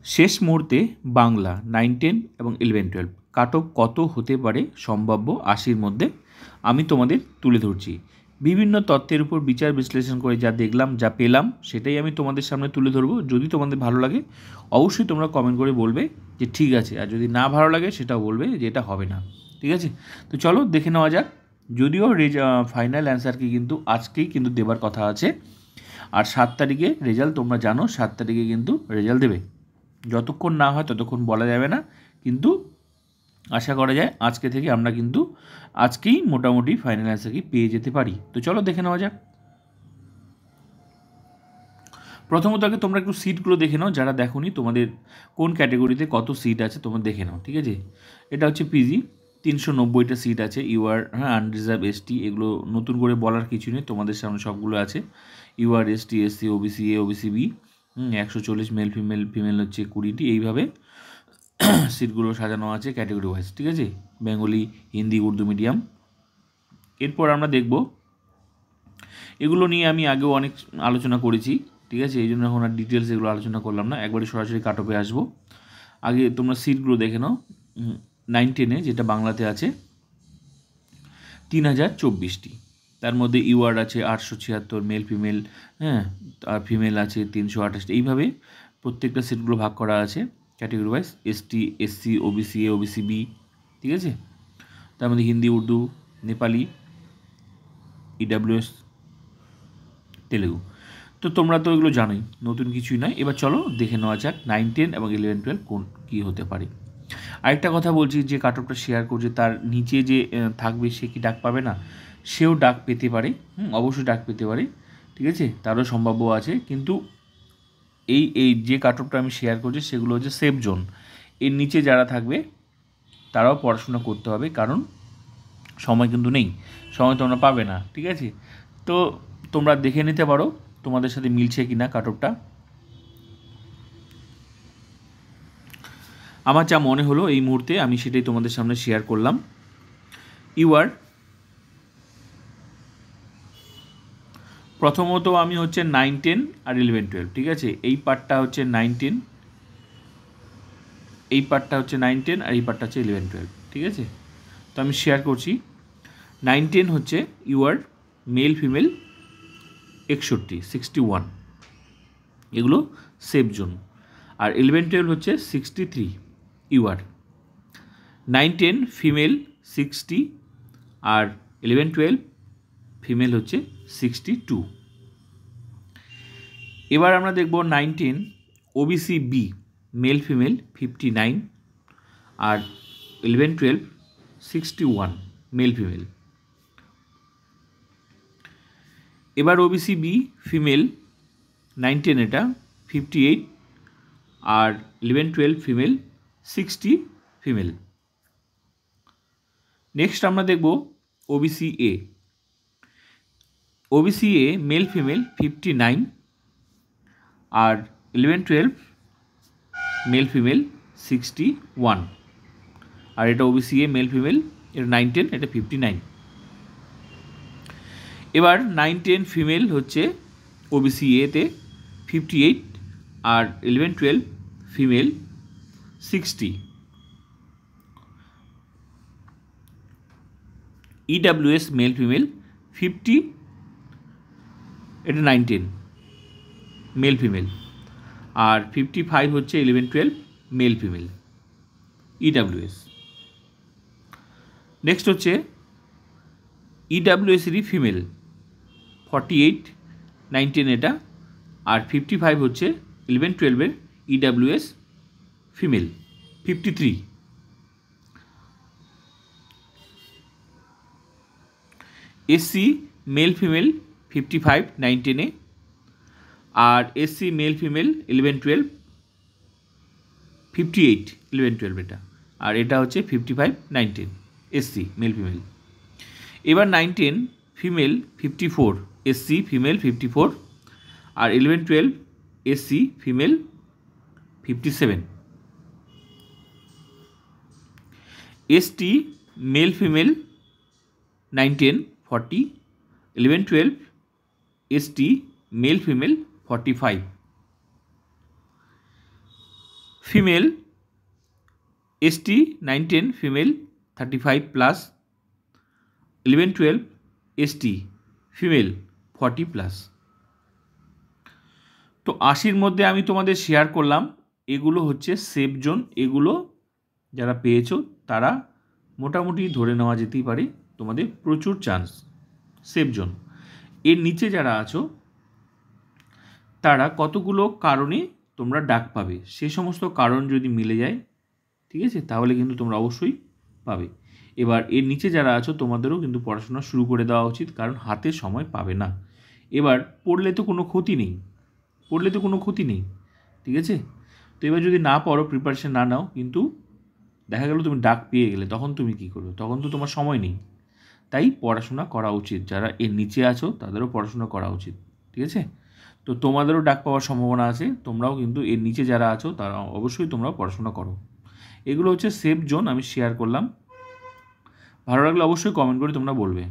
শেষ মুহূর্তে বাংলা 9-10 এবং 11-12 কাট অফ কত হতে পারে সম্ভাব্য 80-র মধ্যে আমি তোমাদের তুলে ধরছি। বিভিন্ন তথ্যের উপর বিচার বিশ্লেষণ করে যা দেখলাম, যা পেলাম, সেটাই আমি তোমাদের সামনে তুলে ধরবো। যদি তোমাদের ভালো লাগে অবশ্যই তোমরা কমেন্ট করে বলবে যে ঠিক আছে, আর যদি না ভালো লাগে সেটাও বলবে যে এটা হবে না। ঠিক আছে, তো চলো দেখে নেওয়া যাক। যদিও ফাইনাল অ্যান্সারকে কিন্তু আজকেই কিন্তু দেবার কথা আছে, আর 7 তারিখে রেজাল্ট তোমরা জানো, 7 তারিখে কিন্তু রেজাল্ট দেবে। যতক্ষণ না হয় ততক্ষণ বলা যাবে না, কিন্তু আশা করা যায় আজকে থেকে আমরা কিন্তু আজকেই মোটামুটি ফাইনাল অ্যান্সার কি পেয়ে যেতে পারি। তো চলো দেখে নেওয়া যাক। প্রথমত আগে তোমরা একটু সিটগুলো দেখে নাও, যারা দেখোনি, তোমাদের কোন ক্যাটাগরিতে কত সিট আছে তোমরা দেখে নাও। ঠিক আছে, এটা হচ্ছে পিজি, 390টা সিট আছে। ইউআর, আনরিজার্ভ, এসটি, এগুলো নতুন করে বলার কিছু নেই, তোমাদের সামনে সবগুলো আছে। UR, ST, SC, OBC A, OBC B, 140, male female, female হচ্ছে 20টি, এইভাবে সিটগুলো সাজানো আছে ক্যাটাগরি ওয়াইজ। ঠিক আছে, বেঙ্গলি, হিন্দি, উর্দু মিডিয়াম। এরপর আমরা দেখব, এগুলো নিয়ে আমি আগেও অনেক আলোচনা করেছি। ঠিক আছে, এই জন্য এখন আর ডিটেলস এগুলো আলোচনা করলাম না, একবারে সরাসরি কাট অফে আসবো। আগে তোমরা সিটগুলো দেখে নাও। 9-10-এ যেটা বাংলাতে আছে 3024টি, তার মধ্যে ইউআর আছে 876, মেল ফিমেল, আর ফিমেল আছে 328। এইভাবে প্রত্যেকটা সিটগুলো ভাগ করা আছে category wise, ST, SC, OBC A, OBC B. ঠিক আছে, তার মধ্যে হিন্দি, উর্দু, নেপালি, ইডাব্লিউএস, তেলেগু। তো তোমরা তো এগুলো জানোই, নতুন কিছুই নয়। এবার চলো দেখে নেওয়া যাক 9-10 এবং 11-12 কোন কী হতে পারে। আরেকটা কথা বলছি, যে কাট অফটা শেয়ার করছে তার নিচে যে থাকবে সে কি ডাক পাবে না? সেও ডাক পেতে পারে, অবশ্যই ডাক পেতে পারে। ঠিক আছে, তারও সম্ভাব্য আছে, কিন্তু এই যে কাট অফটা আমি শেয়ার করছি সেগুলো হচ্ছে সেফ জোন। এর নিচে যারা থাকবে তারাও পড়াশোনা করতে হবে, কারণ সময় কিন্তু নেই, সময় তোমরা পাবে না। ঠিক আছে, তো তোমরা দেখে নিতে পারো তোমাদের সাথে মিলছে কি না কাট অফটা। আমার যা মনে হলো এই মুহূর্তে আমি সেটাই তোমাদের সামনে শেয়ার করলাম। ইউআর প্রথমত আমি হচ্ছে 9-10 আর 11-12। ঠিক আছে, এই পার্টটা হচ্ছে 9-10, এই পার্টটা হচ্ছে 9-10 আর এই পার্টটা হচ্ছে 11-12। ঠিক আছে, তো আমি শেয়ার করছি। 9-10 হচ্ছে ইউআর মেল ফিমেল 61, এগুলো সেফ জোন। আর 11-12 হচ্ছে 63 ইউআর। 9-10 ফিমেল 60, আর 11-12 ফিমেল হচ্ছে 62। এবার আমরা দেখব 9-10 ওবিসি বি, মেল ফিমেল 59, আর 11-12 61 মেল ফিমেল। এবার ওবিসি বি ফিমেল 9-10 এটা 58, আর 11-12 ফিমেল 60 ফিমেল। নেক্সট আমরা দেখব OBC A. OBC A male female 59, আর 11-12 মেল ফিমেল 61, আর এটা ওবিসি এ মেল ফিমেল, এটা 9-10, এটা 59। এবার 9-10 ফিমেল হচ্ছে ওবিসি এতে 58, আর 11-12 ফিমেল 60। ইডাব্লিউএস মেল ফিমেল 50, এটা 9-10 মেল ফিমেল, আর 55 হচ্ছে 11-12 মেল ফিমেল ইডাব্লিউএস। নেক্সট হচ্ছে ইডাব্লিউএসেরই ফিমেল 48, 9-10 এটা, আর 55 হচ্ছে 11-12-এর EWS female 53। SC male female 55, 9-10-এ, আর এসসি মেল ফিমেল 11-12 58, 11-12 এটা, আর এটা হচ্ছে 55, 9-10 এসসি মেল ফিমেল। এবার 9-10 ফিমেল 54, এসসি ফিমেল 54, আর 11-12 SC female 57। ST male female 9-10 40, 11-12 ST male female 45। Female ST 9-10 female 35+, 11-12 ST female 40+। তো 80-র মধ্যে আমি তোমাদের শেয়ার করলাম, এগুলো হচ্ছে সেফ জোন। এগুলো যারা পেয়েছো তারা মোটামুটি ধরে নেওয়া যেতেই পারে তোমাদের প্রচুর চান্স সেফ জোন। এর নিচে যারা আছো তারা কতগুলো কারণে তোমরা ডাক পাবে, সে সমস্ত কারণ যদি মিলে যায়, ঠিক আছে, তাহলে কিন্তু তোমরা অবশ্যই পাবে। এবার এর নিচে যারা আছো তোমাদেরও কিন্তু পড়াশোনা শুরু করে দেওয়া উচিত, কারণ হাতে সময় পাবে না। এবার পড়লে তো কোনো ক্ষতি নেই, ঠিক আছে। তো এবার যদি না পড়ো, প্রিপারেশন না নাও, কিন্তু দেখা গেল তুমি ডাক পেয়ে গেলে, তখন তুমি কী করবে? তখন তো তোমার সময় নেই। তাই পড়াশোনা করা উচিত। যারা এর নিচে আছো তাদেরও পড়াশোনা করা উচিত, ঠিক আছে। তো তোমাদেরও ডাক পাওয়ার সম্ভাবনা আছে, তোমরাও কিন্তু এর নিচে যারা আছো তারা অবশ্যই তোমরাও পড়াশোনা করো। এগুলো হচ্ছে সেফ জোন আমি শেয়ার করলাম। ভালো লাগলে অবশ্যই কমেন্ট করে তোমরা বলবে।